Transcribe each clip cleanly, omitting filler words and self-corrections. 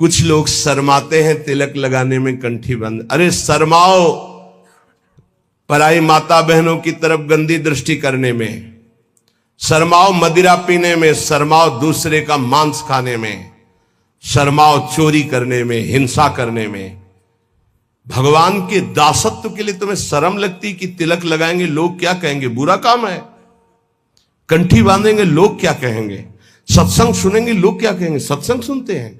कुछ लोग शर्माते हैं तिलक लगाने में, कंठी बंद। अरे शर्माओ पराई माता बहनों की तरफ गंदी दृष्टि करने में, शर्माओ मदिरा पीने में, शर्माओ दूसरे का मांस खाने में, शर्माओ चोरी करने में, हिंसा करने में। भगवान के दासत्व के लिए तुम्हें शर्म लगती कि तिलक लगाएंगे लोग क्या कहेंगे, बुरा काम है। कंठी बांधेंगे लोग क्या कहेंगे, सत्संग सुनेंगे लोग क्या कहेंगे। सत्संग सुनते हैं।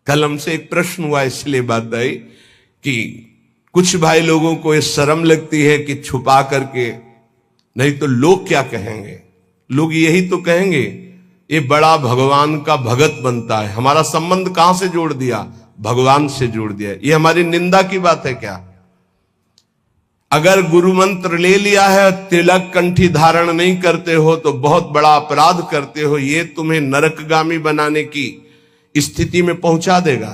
कल हमसे एक प्रश्न हुआ, इसलिए बात आई कि कुछ भाई लोगों को ये शर्म लगती है कि छुपा करके, नहीं तो लोग क्या कहेंगे। लोग यही तो कहेंगे ये बड़ा भगवान का भगत बनता है। हमारा संबंध कहां से जोड़ दिया, भगवान से जोड़ दिया। ये हमारी निंदा की बात है क्या? अगर गुरु मंत्र ले लिया है, तिलक कंठी धारण नहीं करते हो तो बहुत बड़ा अपराध करते हो। ये तुम्हें नरकगामी बनाने की स्थिति में पहुंचा देगा,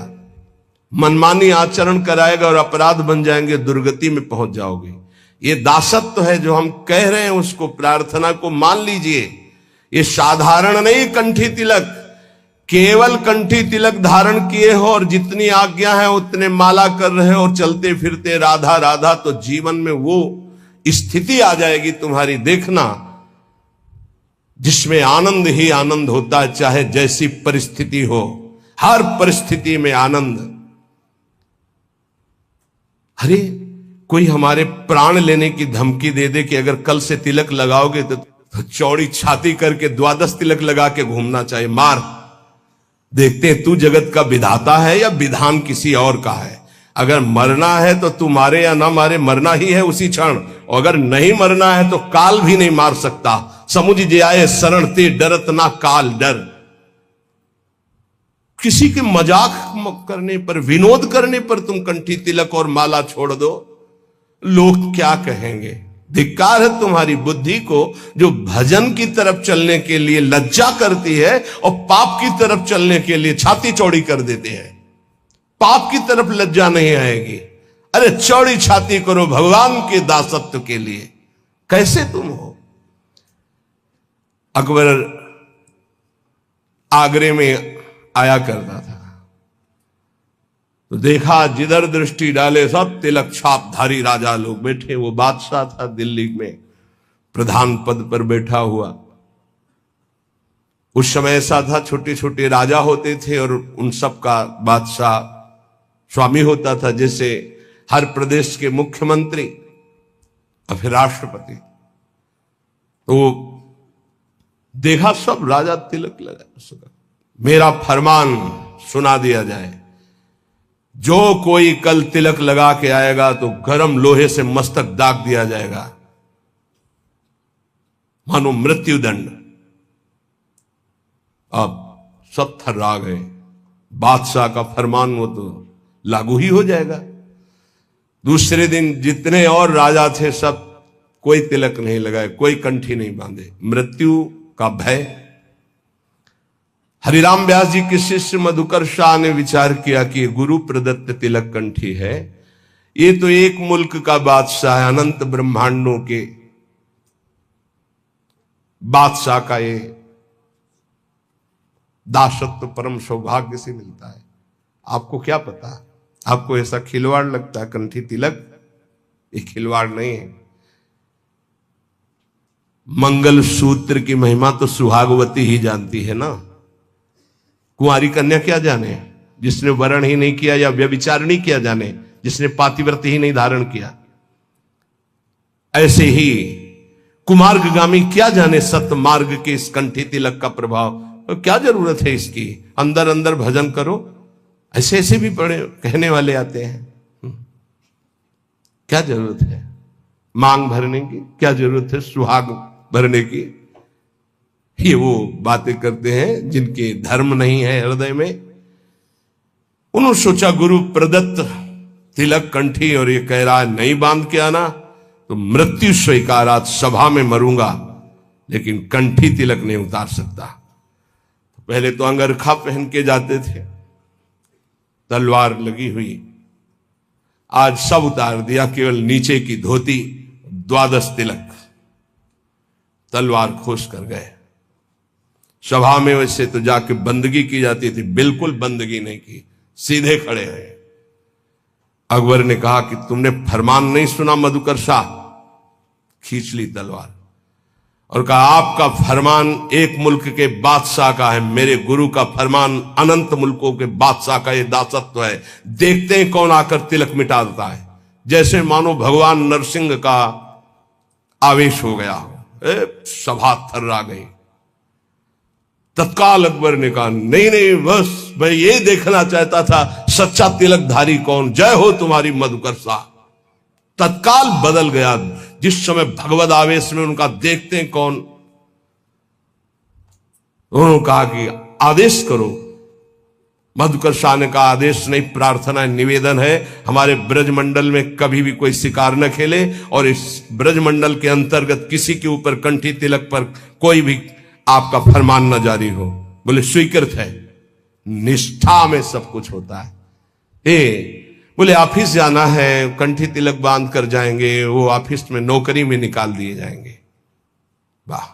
मनमानी आचरण कराएगा और अपराध बन जाएंगे, दुर्गति में पहुंच जाओगे। ये दासत्व है जो हम कह रहे हैं, उसको प्रार्थना को मान लीजिए। ये साधारण नहीं कंठी तिलक, केवल कंठी तिलक धारण किए हो और जितनी आज्ञा है उतने माला कर रहे हो और चलते फिरते राधा राधा, तो जीवन में वो स्थिति आ जाएगी तुम्हारी, देखना, जिसमें आनंद ही आनंद होता है, चाहे जैसी परिस्थिति हो, हर परिस्थिति में आनंद। अरे कोई हमारे प्राण लेने की धमकी दे दे कि अगर कल से तिलक लगाओगे तो चौड़ी छाती करके 12 तिलक लगा के घूमना चाहिए, मार। देखते हैं तू जगत का विधाता है या विधान किसी और का है। अगर मरना है तो तू मारे या ना मारे, मरना ही है उसी क्षण। और अगर नहीं मरना है तो काल भी नहीं मार सकता। समुझ जे आए शरण ते डरत ना काल डर। किसी के मजाक करने पर, विनोद करने पर तुम कंठी तिलक और माला छोड़ दो, लोग क्या कहेंगे। धिक्कार है तुम्हारी बुद्धि को जो भजन की तरफ चलने के लिए लज्जा करती है और पाप की तरफ चलने के लिए छाती चौड़ी कर देते हैं। पाप की तरफ लज्जा नहीं आएगी। अरे चौड़ी छाती करो भगवान के दासत्व के लिए। कैसे तुम हो? अकबर आगरे में आया करता था तो देखा जिधर दृष्टि डाले सब तिलक छापधारी राजा लोग बैठे। वो बादशाह था, दिल्ली में प्रधान पद पर बैठा हुआ। उस समय ऐसा था, छोटे छोटे राजा होते थे और उन सब का बादशाह स्वामी होता था, जैसे हर प्रदेश के मुख्यमंत्री और फिर राष्ट्रपति। तो देखा सब राजा तिलक लगा। मेरा फरमान सुना दिया जाए, जो कोई कल तिलक लगा के आएगा तो गरम लोहे से मस्तक दाग दिया जाएगा, मानो मृत्युदंड। अब सब थर्रा गए। बादशाह का फरमान वो तो लागू ही हो जाएगा। दूसरे दिन जितने और राजा थे सब कोई तिलक नहीं लगाए, कोई कंठी नहीं बांधे, मृत्यु का भय। हरिराम व्यास जी के शिष्य मधुकर शाह ने विचार किया कि गुरु प्रदत्त तिलक कंठी है, ये तो एक मुल्क का बादशाह है, अनंत ब्रह्मांडों के बादशाह का ये दासत्व परम सौभाग्य से मिलता है। आपको क्या पता, आपको ऐसा खिलवाड़ लगता है कंठी तिलक? ये खिलवाड़ नहीं है। मंगल सूत्र की महिमा तो सुहागवती ही जानती है ना। कुंवारी कन्या क्या जाने, जिसने वरण ही नहीं किया या व्यभिचार नहीं किया जाने, जिसने पातिव्रत ही नहीं धारण किया। ऐसे ही कुमार्गगामी क्या जाने सतमार्ग के इस कंठी तिलक का प्रभाव। तो क्या जरूरत है इसकी, अंदर अंदर भजन करो। ऐसे ऐसे भी बड़े कहने वाले आते हैं, क्या जरूरत है मांग भरने की, क्या जरूरत है सुहाग भरने की। ये वो बातें करते हैं जिनके धर्म नहीं है हृदय में। उन्होंने सोचा गुरु प्रदत्त तिलक कंठी, और ये कह रहा है नहीं बांध के आना तो मृत्यु स्वीकारात, सभा में मरूंगा लेकिन कंठी तिलक नहीं उतार सकता। पहले तो अंगरखा पहन के जाते थे, तलवार लगी हुई, आज सब उतार दिया, केवल नीचे की धोती, 12 तिलक, तलवार खोस कर गए। सभा में वैसे तो जाके बंदगी की जाती थी, बिल्कुल बंदगी नहीं की, सीधे खड़े हैं। अकबर ने कहा कि तुमने फरमान नहीं सुना मधुकर शाह? खींच ली तलवार और कहा आपका फरमान एक मुल्क के बादशाह का है, मेरे गुरु का फरमान अनंत मुल्कों के बादशाह का ये दासत्व है। देखते हैं कौन आकर तिलक मिटा देता है। जैसे मानो भगवान नरसिंह का आवेश हो गया, सभा थर्रा गई। तत्काल अकबर ने कहा नहीं नहीं, बस मैं ये देखना चाहता था सच्चा तिलकधारी कौन, जय हो तुम्हारी मधुकर शाह। तत्काल बदल गया। जिस समय भगवद आवेश में उनका देखते हैं कौन, उन्होंने कहा कि आदेश करो। मधुकर शाह ने कहा आदेश नहीं, प्रार्थना निवेदन है, हमारे ब्रजमंडल में कभी भी कोई शिकार न खेले और इस ब्रजमंडल के अंतर्गत किसी के ऊपर कंठी तिलक पर कोई भी आपका फरमान न जारी हो। बोले स्वीकृत है। निष्ठा में सब कुछ होता है। बोले ऑफिस जाना है, कंठी तिलक बांध कर जाएंगे, वो ऑफिस में नौकरी में निकाल दिए जाएंगे। वाह,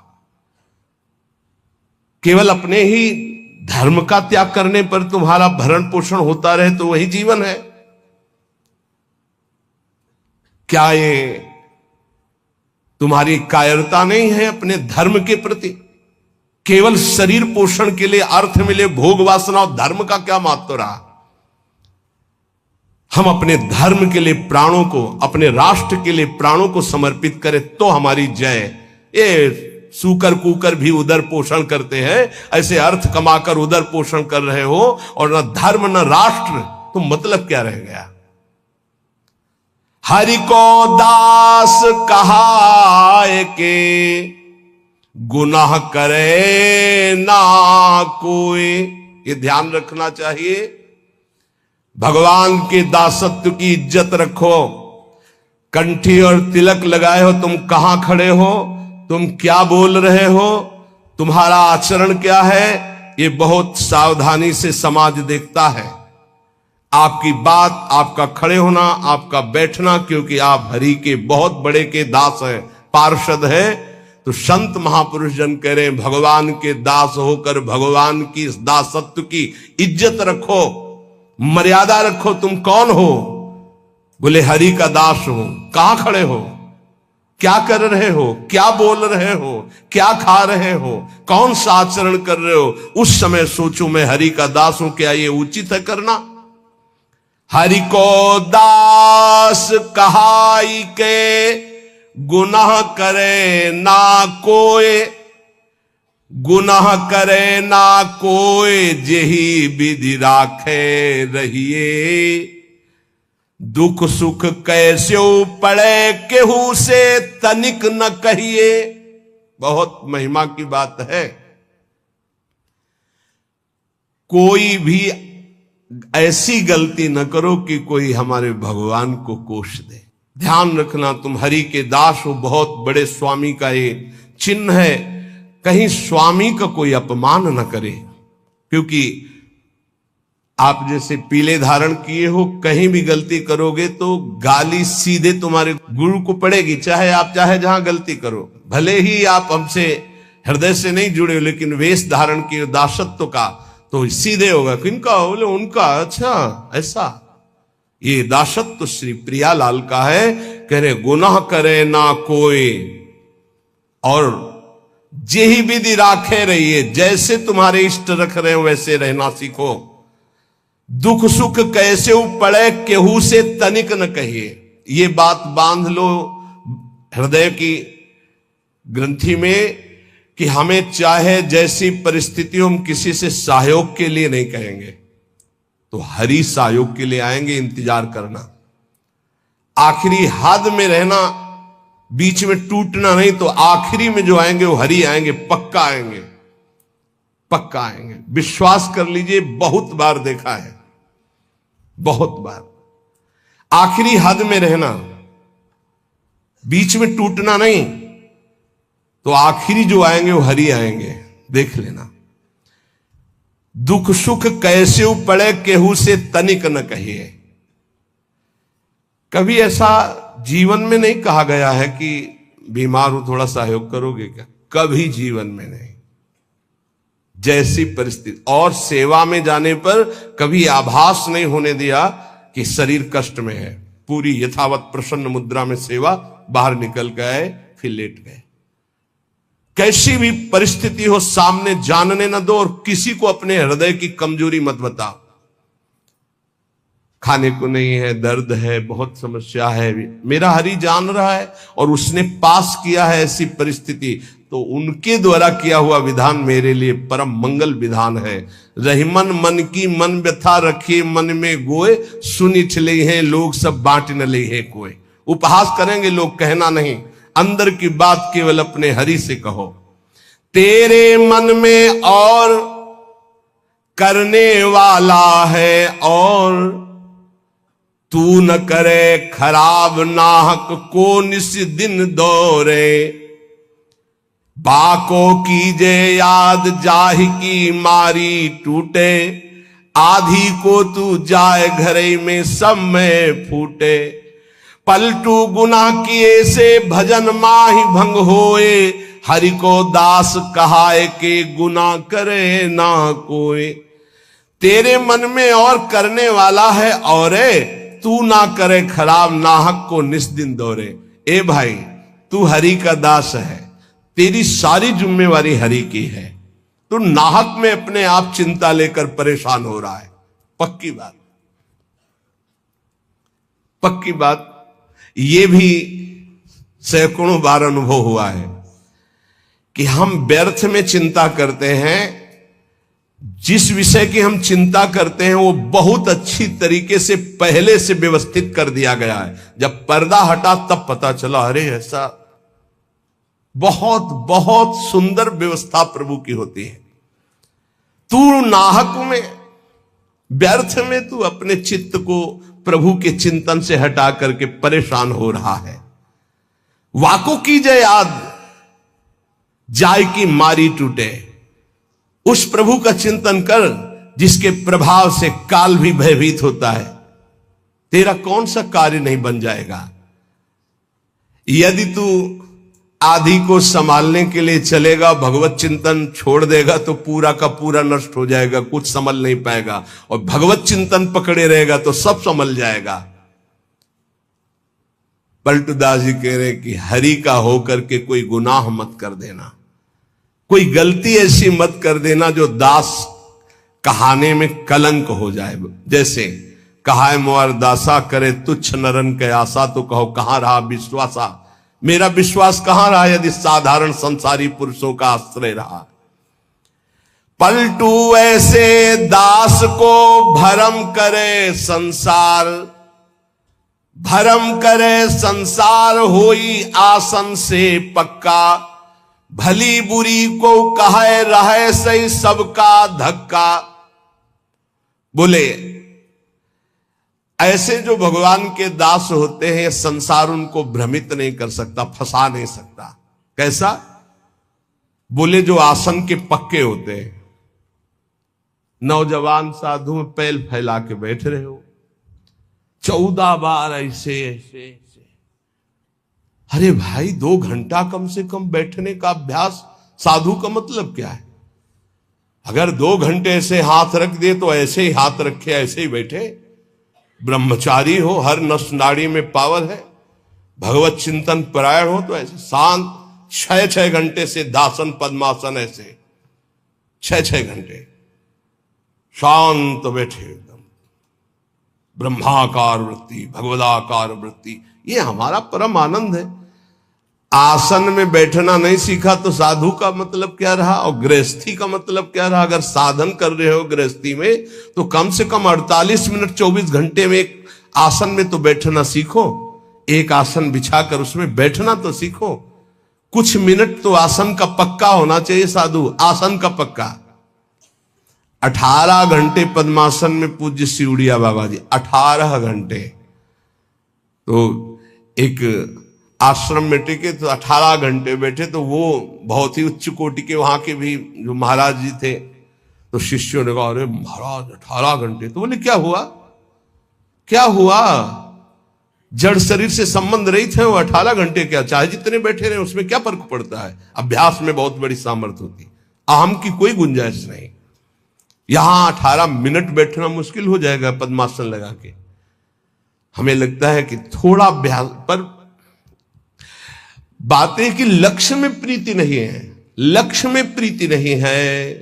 केवल अपने ही धर्म का त्याग करने पर तुम्हारा भरण पोषण होता रहे तो वही जीवन है क्या? ये तुम्हारी कायरता नहीं है अपने धर्म के प्रति? केवल शरीर पोषण के लिए अर्थ मिले, भोग वासना और धर्म का क्या महत्व रहा? हम अपने धर्म के लिए प्राणों को, अपने राष्ट्र के लिए प्राणों को समर्पित करें तो हमारी जय। ये सूकर कूकर भी उदर पोषण करते हैं, ऐसे अर्थ कमाकर उदर पोषण कर रहे हो और न धर्म न राष्ट्र, तो मतलब क्या रह गया? हरि को दास कहाए के गुनाह करे ना कोई। ये ध्यान रखना चाहिए। भगवान के दासत्व की इज्जत रखो। कंठी और तिलक लगाए हो, तुम कहां खड़े हो, तुम क्या बोल रहे हो, तुम्हारा आचरण क्या है, ये बहुत सावधानी से समाज देखता है। आपकी बात, आपका खड़े होना, आपका बैठना, क्योंकि आप हरि के बहुत बड़े के दास हैं, पार्षद हैं। तो संत महापुरुष जन कह रहे हैं भगवान के दास होकर भगवान की इस दासत्व की इज्जत रखो, मर्यादा रखो। तुम कौन हो? बोले हरि का दास हो। कहां खड़े हो? क्या कर रहे हो? क्या बोल रहे हो? क्या खा रहे हो? कौन सा आचरण कर रहे हो? उस समय सोचो मैं हरि का दास हूं, क्या ये उचित है करना? हरि को दास कहाई के गुनाह करे ना कोई, गुनाह करे ना कोई जेही विधि राखे रहिए। दुख सुख कैसे पड़े केहू से तनिक न कहिए। बहुत महिमा की बात है। कोई भी ऐसी गलती न करो कि कोई हमारे भगवान को कोष दे। ध्यान रखना, तुम हरि के दास हो, बहुत बड़े स्वामी का ये चिन्ह है। कहीं स्वामी का कोई अपमान न करे, क्योंकि आप जैसे पीले धारण किए हो, कहीं भी गलती करोगे तो गाली सीधे तुम्हारे गुरु को पड़ेगी, चाहे आप चाहे जहां गलती करो। भले ही आप हमसे हृदय से नहीं जुड़े हो, लेकिन वेश धारण किए दासत्व का तो सीधे होगा। किनका? बोले उनका। अच्छा ऐसा, ये दासत्व श्री प्रियालाल का है। कह रहे गुनाह करे ना कोई और जेही विधि राखे रहिए। जैसे तुम्हारे इष्ट रख रहे हो वैसे रहना सीखो। दुख सुख कैसे पड़े केहू से तनिक न कहिए। ये बात बांध लो हृदय की ग्रंथि में कि हमें चाहे जैसी परिस्थितियों हम किसी से सहयोग के लिए नहीं कहेंगे, तो हरि सहयोग के लिए आएंगे। इंतजार करना, आखिरी हद में रहना, बीच में टूटना नहीं। तो आखिरी में जो आएंगे वो हरि आएंगे, पक्का आएंगे, पक्का आएंगे। विश्वास कर लीजिए, बहुत बार देखा है, बहुत बार। आखिरी हद में रहना, बीच में टूटना नहीं, तो आखिरी जो आएंगे वो हरि आएंगे। देख लेना। दुख सुख कैसे पड़े केहू से तनिक न कहिए। कभी ऐसा जीवन में नहीं कहा गया है कि बीमार हो थोड़ा सहयोग करोगे क्या? कभी जीवन में नहीं। जैसी परिस्थिति, और सेवा में जाने पर कभी आभास नहीं होने दिया कि शरीर कष्ट में है। पूरी यथावत प्रसन्न मुद्रा में सेवा, बाहर निकल गए, फिर लेट गए। कैसी भी परिस्थिति हो सामने जानने न दो, और किसी को अपने हृदय की कमजोरी मत बताओ। खाने को नहीं है, दर्द है, बहुत समस्या है, मेरा हरि जान रहा है और उसने पास किया है ऐसी परिस्थिति, तो उनके द्वारा किया हुआ विधान मेरे लिए परम मंगल विधान है। रहीमन मन की मन व्यथा रखिए मन में गोए, सुनी चले हैं लोग सब बांट न ले है कोई। उपहास करेंगे लोग, कहना नहीं, अंदर की बात केवल अपने हरि से कहो। तेरे मन में और करने वाला है और, तू न करे खराब नाहक को निस दिन दौरे। बाको कीजे याद जाहि की मारी टूटे, आधी को तू जाए घरे में सब में फूटे। पलटू गुना किए से भजन माही भंग होए, हरि को दास कहाए के गुना करे ना कोई। तेरे मन में और करने वाला है और तू ना करे खराब नाहक को निस्दिन दौरे। ए भाई, तू हरि का दास है, तेरी सारी जिम्मेवारी हरि की है। तू नाहक में अपने आप चिंता लेकर परेशान हो रहा है। पक्की बात, पक्की बात, ये भी सैकड़ों बार अनुभव हुआ है कि हम व्यर्थ में चिंता करते हैं। जिस विषय की हम चिंता करते हैं वो बहुत अच्छी तरीके से पहले से व्यवस्थित कर दिया गया है। जब पर्दा हटा तब पता चला, अरे ऐसा बहुत बहुत सुंदर व्यवस्था प्रभु की होती है। तू नाहक में, व्यर्थ में तू अपने चित्त को प्रभु के चिंतन से हटा करके परेशान हो रहा है। वाको कीजिए याद जाय की मारी टूटे। उस प्रभु का चिंतन कर जिसके प्रभाव से काल भी भयभीत होता है। तेरा कौन सा कार्य नहीं बन जाएगा। यदि तू आदि को संभालने के लिए चलेगा, भगवत चिंतन छोड़ देगा तो पूरा का पूरा नष्ट हो जाएगा, कुछ संभल नहीं पाएगा। और भगवत चिंतन पकड़े रहेगा तो सब संभल जाएगा। पलटूदास जी कह रहे कि हरि का होकर के कोई गुनाह मत कर देना, कोई गलती ऐसी मत कर देना जो दास कहाने में कलंक हो जाए। जैसे कहा मोर दासा करे तुच्छ नरन के आशा, तो कहो कहां रहा विश्वासा। मेरा विश्वास कहां रहा यदि साधारण संसारी पुरुषों का आश्रय रहा। पलटू ऐसे दास को भरम करे संसार, भरम करे संसार होई आसन से पक्का। भली बुरी को कहे रहे सही सबका धक्का। बोले ऐसे जो भगवान के दास होते हैं, संसार उनको भ्रमित नहीं कर सकता, फंसा नहीं सकता। कैसा? बोले जो आसन के पक्के होते हैं। नौजवान साधु में पैल फैला के बैठ रहे हो, 14 बार ऐसे ऐसे ऐसे। अरे भाई 2 घंटा कम से कम बैठने का अभ्यास, साधु का मतलब क्या है? अगर 2 घंटे ऐसे हाथ रख दे तो ऐसे ही हाथ रखे, ऐसे ही बैठे। ब्रह्मचारी हो, हर नस नाड़ी में पावर है, भगवत चिंतन परायण हो तो ऐसे शांत 6-6 घंटे से दासन पद्मासन, ऐसे 6-6 घंटे शांत बैठे एकदम। ब्रह्माकार वृत्ति, भगवदाकार वृत्ति, ये हमारा परम आनंद है। आसन में बैठना नहीं सीखा तो साधु का मतलब क्या रहा, और गृहस्थी का मतलब क्या रहा? अगर साधन कर रहे हो गृहस्थी में तो कम से कम 48 मिनट 24 घंटे में एक आसन में तो बैठना सीखो। एक आसन बिछाकर उसमें बैठना तो सीखो। कुछ मिनट तो आसन का पक्का होना चाहिए साधु, आसन का पक्का। 18 घंटे पद्मासन में पूज्य सिउड़िया बाबा जी, 18 घंटे। तो एक आश्रम में टिके तो 18 घंटे बैठे, तो वो बहुत ही उच्च कोटि के वहां के भी जो महाराज जी थे, तो शिष्यों ने कहा अरे महाराज 18 घंटे। तो बोले क्या हुआ, क्या हुआ? जड़ शरीर से संबंध रहित है वो 18 घंटे, क्या चाहे जितने बैठे रहे उसमें क्या फर्क पड़ता है? अभ्यास में बहुत बड़ी सामर्थ्य होती। अहम की कोई गुंजाइश नहीं। यहां 18 मिनट बैठना मुश्किल हो जाएगा पद्मासन लगा के। हमें लगता है कि थोड़ा अभ्यास, पर बातें कि लक्ष्य में प्रीति नहीं है, लक्ष्य में प्रीति नहीं है,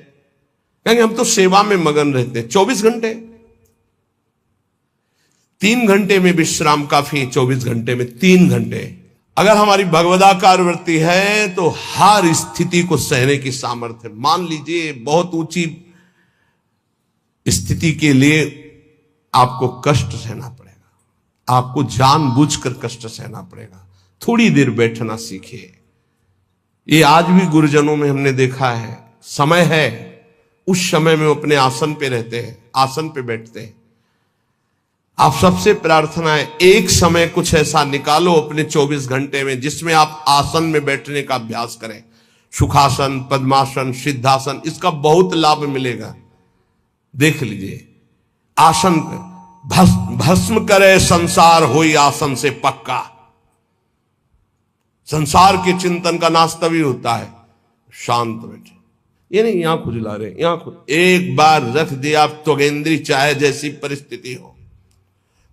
क्योंकि हम तो सेवा में मगन रहते हैं 24 घंटे। 3 घंटे में विश्राम काफी, 24 घंटे में 3 घंटे। अगर हमारी भगवदाकार वृत्ति है तो हर स्थिति को सहने की सामर्थ्य। मान लीजिए बहुत ऊंची स्थिति के लिए आपको कष्ट सहना पड़ेगा, आपको जानबूझकर कष्ट सहना पड़ेगा, थोड़ी देर बैठना सीखिए। ये आज भी गुरुजनों में हमने देखा है, समय है, उस समय में अपने आसन पे रहते हैं, आसन पे बैठते हैं। आप सबसे प्रार्थना है एक समय कुछ ऐसा निकालो अपने 24 घंटे में जिसमें आप आसन में बैठने का अभ्यास करें। सुखासन, पद्मासन, सिद्धासन, इसका बहुत लाभ मिलेगा। देख लीजिए, आसन भस्म करे संसार होई आसन से पक्का। संसार के चिंतन का नाश तभी होता है शांत बैठे। ये नहीं यहां खुजला रहे, एक बार रख दिया आप त्वगेंद्री, चाहे जैसी परिस्थिति हो,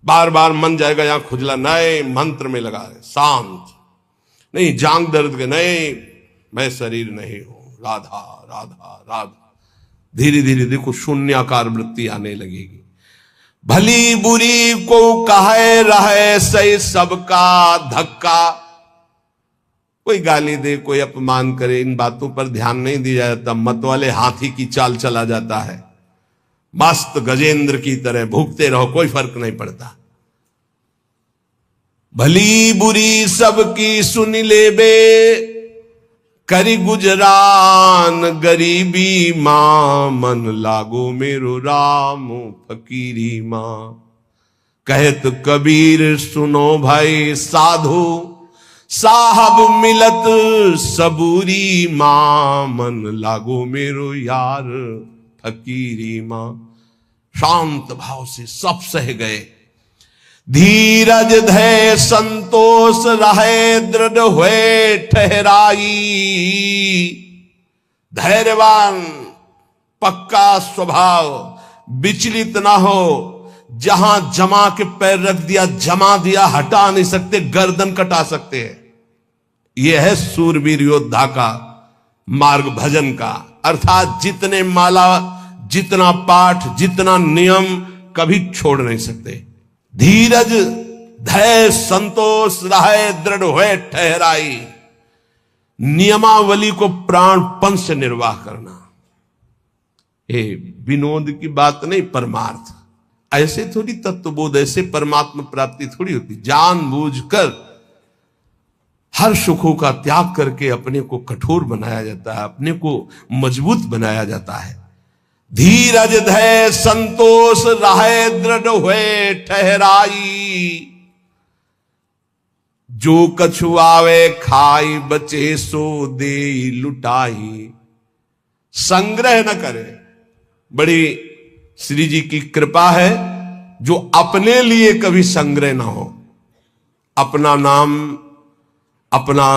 बार बार मन जाएगा यहां खुजला, नए मंत्र में लगा रहे, शांत नहीं, जांग दर्द के नहीं, मैं शरीर नहीं हूं, राधा राधा राधा। धीरे धीरे देखो शून्याकार वृत्ति आने लगेगी। भली बुरी को कहे रहे सही सबका धक्का। कोई गाली दे, कोई अपमान करे, इन बातों पर ध्यान नहीं दिया जाता। मत वाले हाथी की चाल चला जाता है, मस्त गजेंद्र की तरह भूखते रहो, कोई फर्क नहीं पड़ता। भली बुरी सबकी सुन ले बे, करी गुजरान गरीबी मां, मन लागो मेरो राम फकीरी मां। कहत कबीर सुनो भाई साधु, साहब मिलत सबूरी मां, मन लागो मेरो यार फकीरी मां। शांत भाव से सब सह गए। धीरज धै संतोष रहे दृढ़ हुए ठहराई। धैर्यवान, पक्का स्वभाव, विचलित ना हो। जहां जमा के पैर रख दिया, जमा दिया, हटा नहीं सकते, गर्दन कटा सकते हैं। यह है सूरवीर योद्धा का मार्ग, भजन का। अर्थात जितने माला, जितना पाठ, जितना नियम, कभी छोड़ नहीं सकते। धीरज धैर्य संतोष रहे दृढ़ हुए ठहराई। नियमावली को प्राणपन से निर्वाह करना, ये विनोद की बात नहीं, परमार्थ। ऐसे थोड़ी तत्वबोध, ऐसे परमात्मा प्राप्ति थोड़ी होती। जानबूझकर हर सुखों का त्याग करके अपने को कठोर बनाया जाता है, अपने को मजबूत बनाया जाता है। धीरज धैर्य संतोष रहे दृढ़ हुए ठहराई। जो कछु आवे खाई, बचे सो दे लुटाई। संग्रह न करे। बड़ी श्री जी की कृपा है जो अपने लिए कभी संग्रह ना हो। अपना नाम, अपना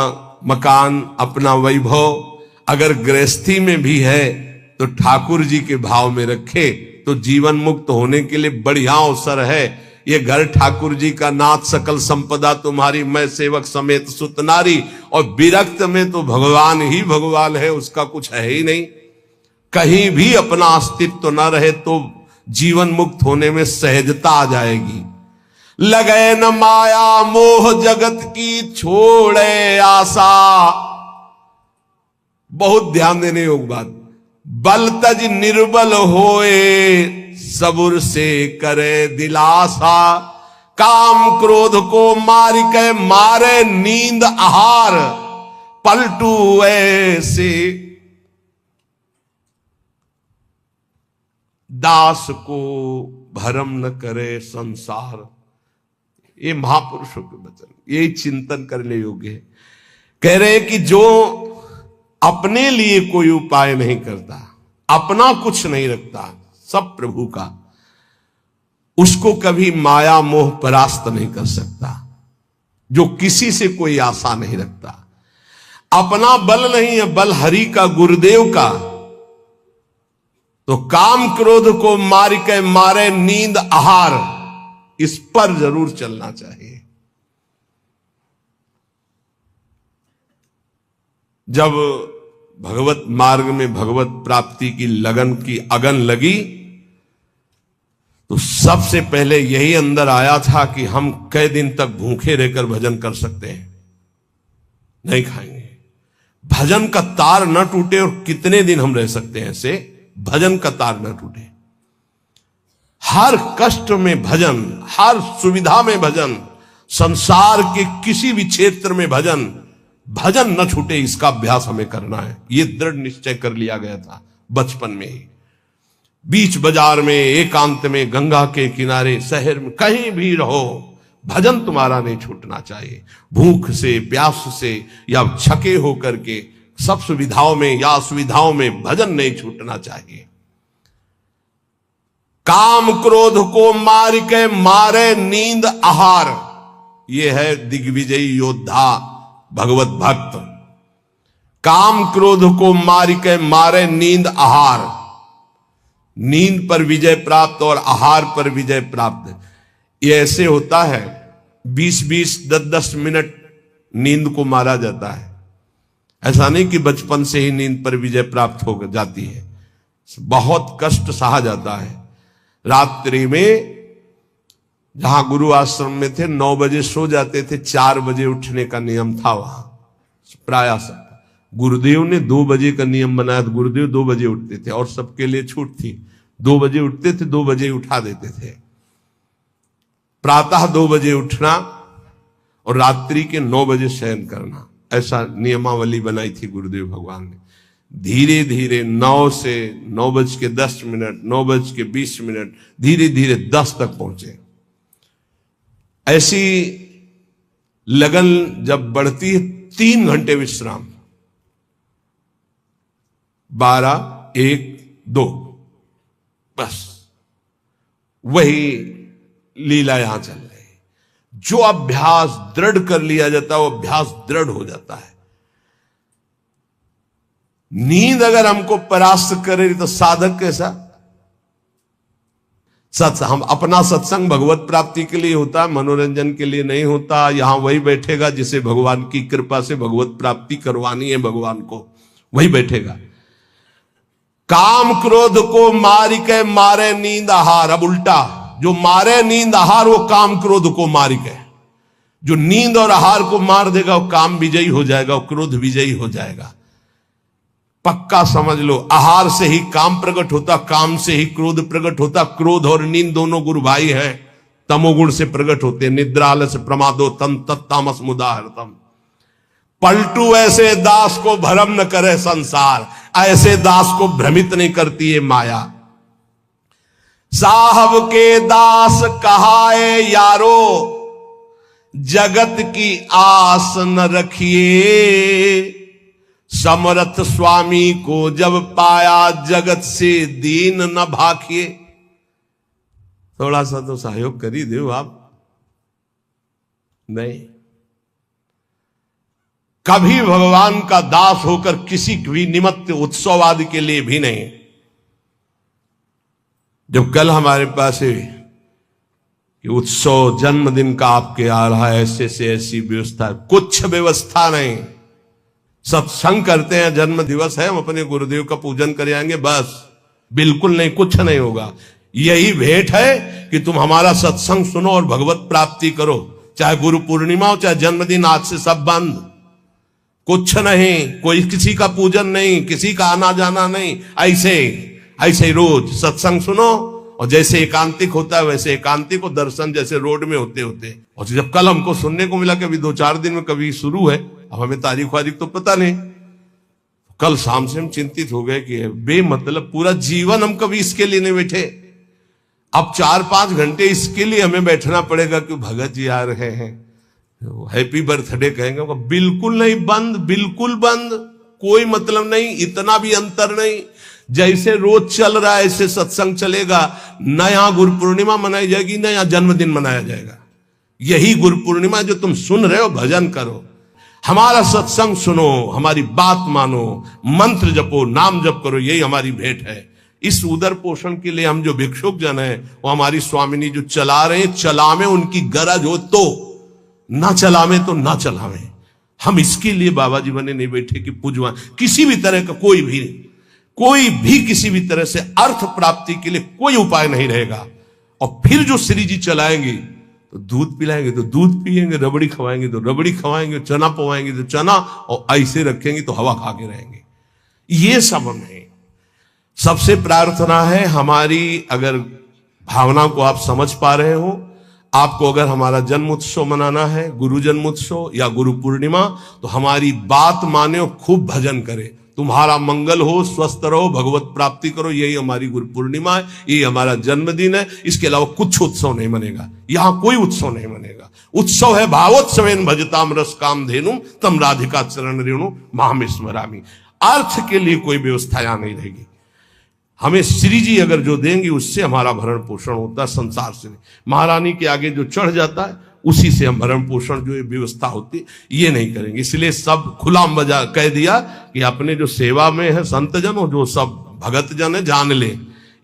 मकान, अपना वैभव अगर गृहस्थी में भी है तो ठाकुर जी के भाव में रखे तो जीवन मुक्त होने के लिए बढ़िया अवसर है। ये घर ठाकुर जी का, नाथ सकल संपदा तुम्हारी, मैं सेवक समेत सुत नारी। और विरक्त में तो भगवान ही भगवान है, उसका कुछ है ही नहीं। कहीं भी अपना अस्तित्व न रहे तो जीवन मुक्त होने में सहजता आ जाएगी। लगे न माया मोह जगत की, छोड़े आशा। बहुत ध्यान देने योग्य बात। बल तज निर्बल होए, सबुर से करे दिलासा। काम क्रोध को मार के मारे नींद आहार, पलटू ऐसे। दास को भरम न करे संसार। ये महापुरुषों के वचन, ये चिंतन करने योग्य है। कह रहे हैं कि जो अपने लिए कोई उपाय नहीं करता, अपना कुछ नहीं रखता, सब प्रभु का, उसको कभी माया मोह परास्त नहीं कर सकता। जो किसी से कोई आशा नहीं रखता, अपना बल नहीं है, बल हरि का, गुरुदेव का। तो काम क्रोध को मार के मारे नींद आहार, इस पर जरूर चलना चाहिए। जब भगवत मार्ग में भगवत प्राप्ति की लगन की अगन लगी तो सबसे पहले यही अंदर आया था कि हम कई दिन तक भूखे रहकर भजन कर सकते हैं, नहीं खाएंगे। भजन का तार न टूटे, और कितने दिन हम रह सकते हैं ऐसे, भजन का तार न टूटे। हर कष्ट में भजन, हर सुविधा में भजन, संसार के किसी भी क्षेत्र में भजन, भजन न छूटे, इसका अभ्यास हमें करना है। यह दृढ़ निश्चय कर लिया गया था बचपन में ही। बीच बाजार में, एकांत में, गंगा के किनारे, शहर में, कहीं भी रहो, भजन तुम्हारा नहीं छूटना चाहिए। भूख से, प्यास से या छके होकर के, सब सुविधाओं में या असुविधाओं में भजन नहीं छूटना चाहिए। काम क्रोध को मार के मारे नींद आहार, यह है दिग्विजयी योद्धा भगवत भक्त। काम क्रोध को मार के मारे नींद आहार, नींद पर विजय प्राप्त और आहार पर विजय प्राप्त। ये ऐसे होता है, 20-20, 10-10 मिनट नींद को मारा जाता है। ऐसा नहीं कि बचपन से ही नींद पर विजय प्राप्त हो जाती है, बहुत कष्ट सहा जाता है। रात्रि में जहां गुरु आश्रम में थे 9 बजे सो जाते थे, 4 बजे उठने का नियम था वहां प्राय सब। गुरुदेव ने 2 बजे का नियम बनाया था, गुरुदेव 2 बजे उठते थे और सबके लिए छूट थी। 2 बजे उठते थे, 2 बजे उठा देते थे। प्रातः 2 बजे उठना और रात्रि के 9 बजे शयन करना, ऐसा नियमावली बनाई थी गुरुदेव भगवान ने। धीरे धीरे 9 से 9:10, 9:20, धीरे धीरे 10 तक पहुंचे। ऐसी लगन जब बढ़ती है, 3 घंटे विश्राम, 12, 1, 2, बस वही लीला यहां चल रही है। जो अभ्यास दृढ़ कर लिया जाता है वो अभ्यास दृढ़ हो जाता है। नींद अगर हमको परास्त करे तो साधक कैसा? हम अपना सत्संग भगवत प्राप्ति के लिए होता है, मनोरंजन के लिए नहीं होता। यहां वही बैठेगा जिसे भगवान की कृपा से भगवत प्राप्ति करवानी है, भगवान को वही बैठेगा। काम क्रोध को मार के मारे नींद आहार। अब उल्टा, जो मारे नींद आहार वो काम क्रोध को मार के, जो नींद और आहार को मार देगा वो काम विजयी हो जाएगा, वो क्रोध विजयी हो जाएगा। पक्का समझ लो, आहार से ही काम प्रकट होता, काम से ही क्रोध प्रकट होता। क्रोध और नींद दोनों गुरु भाई हैं, तमोगुण से प्रकट होते। निद्रा आलस्य प्रमादो तम तत्तामस मुदाहरतम। पलटू ऐसे दास को भ्रम न करे संसार, ऐसे दास को भ्रमित नहीं करती है माया। साहब के दास कहाए यारो, जगत की आस न रखिए। समर्थ स्वामी को जब पाया, जगत से दीन न भाखिए। थोड़ा सा तो सहयोग कर ही दो आप। नहीं, कभी भगवान का दास होकर किसी भी निमित्त उत्सव आदि के लिए भी नहीं। जब कल हमारे पास कि उत्सव जन्मदिन का आपके आ रहा है, ऐसे से ऐसी व्यवस्था, कुछ व्यवस्था नहीं। सत्संग करते हैं, जन्म दिवस है, हम अपने गुरुदेव का पूजन कर आएंगे, बस। बिल्कुल नहीं, कुछ नहीं होगा। यही भेंट है कि तुम हमारा सत्संग सुनो और भगवत प्राप्ति करो। चाहे गुरु पूर्णिमा हो, चाहे जन्मदिन, आज से सब बंद। कुछ नहीं, कोई किसी का पूजन नहीं, किसी का आना जाना नहीं। ऐसे रोज सत्संग सुनो, और जैसे एकांतिक होता है वैसे एकांतिक हो, दर्शन जैसे रोड में होते होते। और जब कल हमको सुनने को मिला कि अभी 2-4 दिन में कभी शुरू है, अब हमें तारीख वारीख तो पता नहीं। कल शाम से हम चिंतित हो गए कि बेमतलब पूरा जीवन हम कभी इसके लिए नहीं बैठे, अब 4-5 घंटे इसके लिए हमें बैठना पड़ेगा कि भगत जी आ रहे हैं, हैप्पी बर्थडे कहेंगे। बिल्कुल नहीं, बंद, बिल्कुल बंद, कोई मतलब नहीं, इतना भी अंतर नहीं। जैसे रोज चल रहा है ऐसे सत्संग चलेगा। न यहां गुरु पूर्णिमा मनाई जाएगी, न यहां जन्मदिन मनाया जाएगा। यही गुरु पूर्णिमा जो तुम सुन रहे हो, भजन करो, हमारा सत्संग सुनो, हमारी बात मानो, मंत्र जपो, नाम जप करो, यही हमारी भेंट है। इस उदर पोषण के लिए हम जो भिक्षुक जन है, वो हमारी स्वामिनी जो चला रहे हैं, चलावे उनकी गरज हो तो, ना चलावे तो ना चलावे। हम इसके लिए बाबा जी बने नहीं बैठे कि पूजवा किसी भी तरह का कोई भी किसी भी तरह से अर्थ प्राप्ति के लिए कोई उपाय नहीं रहेगा। और फिर जो श्री जी चलाएंगे तो दूध पिलाएंगे तो दूध पिएंगे, रबड़ी खवाएंगे तो रबड़ी खवाएंगे, चना पवाएंगे तो चना, और ऐसे रखेंगे तो हवा खा के रहेंगे। ये सब नहीं। सबसे प्रार्थना है हमारी, अगर भावना को आप समझ पा रहे हो, आपको अगर हमारा जन्म उत्सव मनाना है, गुरु जन्म उत्सव या गुरु पूर्णिमा, तो हमारी बात माने और खूब भजन करे। तुम्हारा मंगल हो, स्वस्थ रहो, भगवत प्राप्ति करो, यही हमारी गुरु पूर्णिमा है, यही हमारा जन्मदिन है। इसके अलावा कुछ उत्सव नहीं मनेगा, यहां कोई उत्सव नहीं मनेगा। उत्सव है भावोत्सवेन भजताम रस काम धेनुम तम राधिका चरण रेणु माहम स्मरामि। अर्थ के लिए कोई व्यवस्था यहां नहीं रहेगी। हमें श्री जी अगर जो देंगे उससे हमारा भरण पोषण होता है, संसार से नहीं। महारानी के आगे जो चढ़ जाता है उसी से हम भरण पोषण जो व्यवस्था होती ये नहीं करेंगे। इसलिए सब खुला मजा कह दिया कि अपने जो सेवा में है संत जन हो, जो सब भगत जन है, जान ले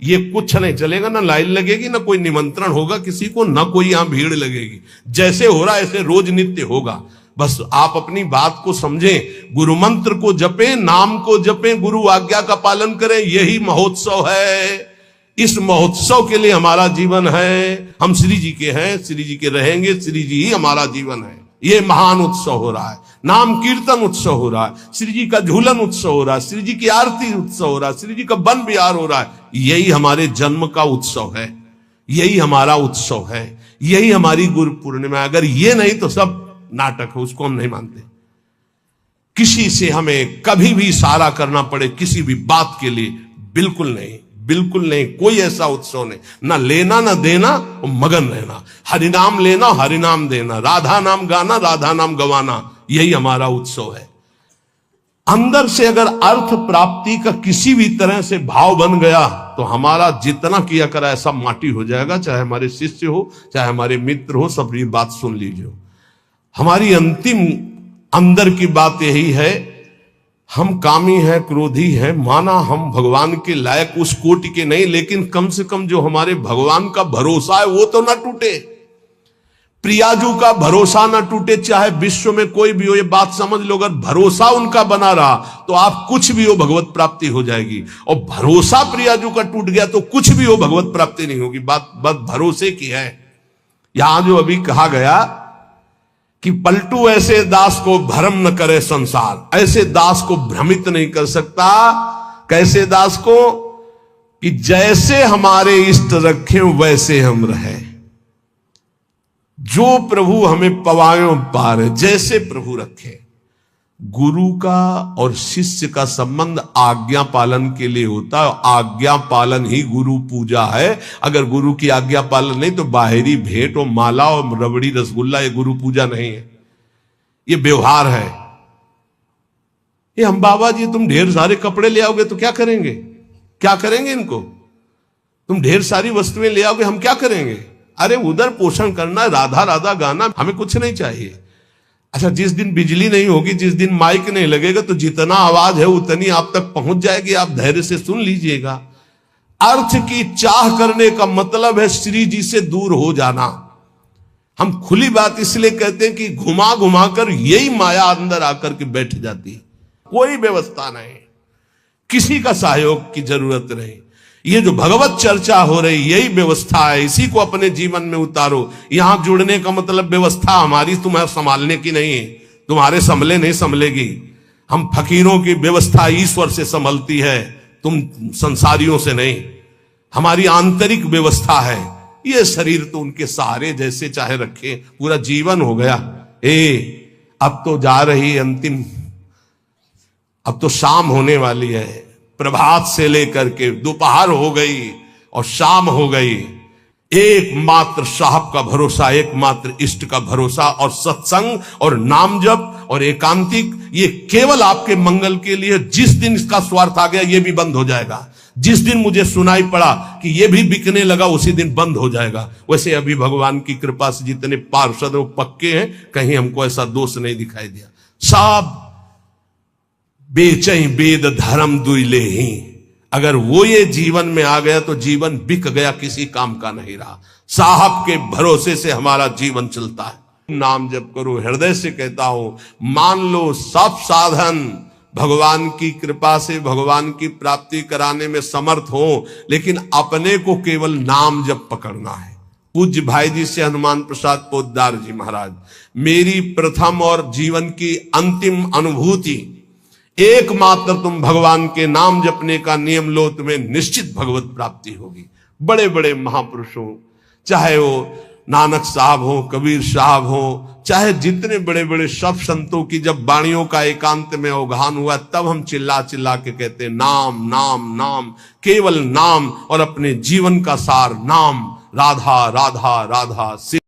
ये कुछ नहीं चलेगा। ना लाइन लगेगी, ना कोई निमंत्रण होगा किसी को, ना कोई यहां भीड़ लगेगी। जैसे हो रहा है ऐसे रोज नित्य होगा। बस आप अपनी बात को समझें, गुरु मंत्र को जपें, नाम को जपें, गुरु आज्ञा का पालन करें, यही महोत्सव है। इस महोत्सव के लिए हमारा जीवन है। हम श्री जी के हैं, श्री जी के रहेंगे, श्री जी ही हमारा जीवन है। ये महान उत्सव हो रहा है, नाम कीर्तन उत्सव हो रहा है, श्री जी का झूलन उत्सव हो रहा है, श्री जी की आरती उत्सव हो रहा है, श्री जी का वन विहार हो रहा है। यही हमारे जन्म का उत्सव है, यही हमारा उत्सव है, यही हमारी गुरु पूर्णिमा। अगर ये नहीं तो सब नाटक है, उसको हम नहीं मानते। किसी से हमें कभी भी इशारा करना पड़े किसी भी बात के लिए, बिल्कुल नहीं, बिल्कुल नहीं। कोई ऐसा उत्सव नहीं, ना लेना ना देना, मगन रहना, हरिनाम लेना, हरिनाम देना, राधा नाम गाना, राधा नाम गवाना, यही हमारा उत्सव है। अंदर से अगर अर्थ प्राप्ति का किसी भी तरह से भाव बन गया तो हमारा जितना किया करा है सब माटी हो जाएगा। चाहे हमारे शिष्य हो, चाहे हमारे मित्र हो, सब ये बात सुन लीजिए। हमारी अंतिम अंदर की बात यही है, हम कामी हैं, क्रोधी हैं, माना हम भगवान के लायक उस कोटि के नहीं, लेकिन कम से कम जो हमारे भगवान का भरोसा है वो तो ना टूटे। प्रियाजू का भरोसा ना टूटे, चाहे विश्व में कोई भी हो। ये बात समझ लो, अगर भरोसा उनका बना रहा तो आप कुछ भी हो भगवत प्राप्ति हो जाएगी, और भरोसा प्रियाजू का टूट गया तो कुछ भी हो भगवत प्राप्ति नहीं होगी। बात भरोसे की है। यहां जो अभी कहा गया कि पलटू ऐसे दास को भ्रम न करे संसार, ऐसे दास को भ्रमित नहीं कर सकता। कैसे दास को? कि जैसे हमारे इष्ट रखें वैसे हम रहे, जो प्रभु हमें पवायों पार, जैसे प्रभु रखे। गुरु का और शिष्य का संबंध आज्ञा पालन के लिए होता है। आज्ञा पालन ही गुरु पूजा है। अगर गुरु की आज्ञा पालन नहीं तो बाहरी भेंट और माला और रबड़ी रसगुल्ला ये गुरु पूजा नहीं है, ये व्यवहार है। ये हम बाबा जी तुम ढेर सारे कपड़े ले आओगे तो क्या करेंगे? क्या करेंगे इनको? तुम ढेर सारी वस्तुएं ले आओगे, हम क्या करेंगे? अरे उधर पोषण करना, राधा राधा गाना, हमें कुछ नहीं चाहिए। अच्छा, जिस दिन बिजली नहीं होगी, जिस दिन माइक नहीं लगेगा, तो जितना आवाज है उतनी आप तक पहुंच जाएगी, आप धैर्य से सुन लीजिएगा। अर्थ की चाह करने का मतलब है श्री जी से दूर हो जाना। हम खुली बात इसलिए कहते हैं कि घुमा घुमा कर यही माया अंदर आकर के बैठ जाती है। कोई व्यवस्था नहीं, किसी का सहयोग की जरूरत नहीं। ये जो भगवत चर्चा हो रही यही व्यवस्था है, इसी को अपने जीवन में उतारो। यहां जुड़ने का मतलब व्यवस्था हमारी तुम्हें संभालने की नहीं है, तुम्हारे संभले नहीं संभलेगी। हम फकीरों की व्यवस्था ईश्वर से संभलती है, तुम संसारियों से नहीं। हमारी आंतरिक व्यवस्था है। ये शरीर तो उनके सहारे जैसे चाहे रखे, पूरा जीवन हो गया। अब तो जा रही अंतिम, अब तो शाम होने वाली है। प्रभात से लेकर के दोपहर हो गई और शाम हो गई। एकमात्र साहब का भरोसा, एकमात्र इष्ट का भरोसा, और सत्संग और नाम जप और एकांतिक, ये केवल आपके मंगल के लिए। जिस दिन इसका स्वार्थ आ गया ये भी बंद हो जाएगा। जिस दिन मुझे सुनाई पड़ा कि ये भी बिकने लगा उसी दिन बंद हो जाएगा। वैसे अभी भगवान की कृपा से जितने पार्षद वो पक्के हैं, कहीं हमको ऐसा दोष नहीं दिखाई दिया। सब बेचई वेद धर्म दुइले ही, अगर वो ये जीवन में आ गया तो जीवन बिक गया, किसी काम का नहीं रहा। साहब के भरोसे से हमारा जीवन चलता है। नाम जप करो, हृदय से कहता हूं, मान लो सब साधन भगवान की कृपा से भगवान की प्राप्ति कराने में समर्थ हो, लेकिन अपने को केवल नाम जप पकड़ना है। पूज्य भाई जी से हनुमान प्रसाद पोद्दार जी महाराज, मेरी प्रथम और जीवन की अंतिम अनुभूति, एकमात्र तुम भगवान के नाम जपने का नियम लो, तुम्हें निश्चित भगवत प्राप्ति होगी। बड़े बड़े महापुरुषों, चाहे वो नानक साहब हो, कबीर साहब हो, चाहे जितने बड़े बड़े सब संतों की जब वाणियों का एकांत में अवगाहन हुआ, तब हम चिल्ला चिल्ला के कहते नाम नाम नाम, केवल नाम, और अपने जीवन का सार नाम, राधा राधा राधा।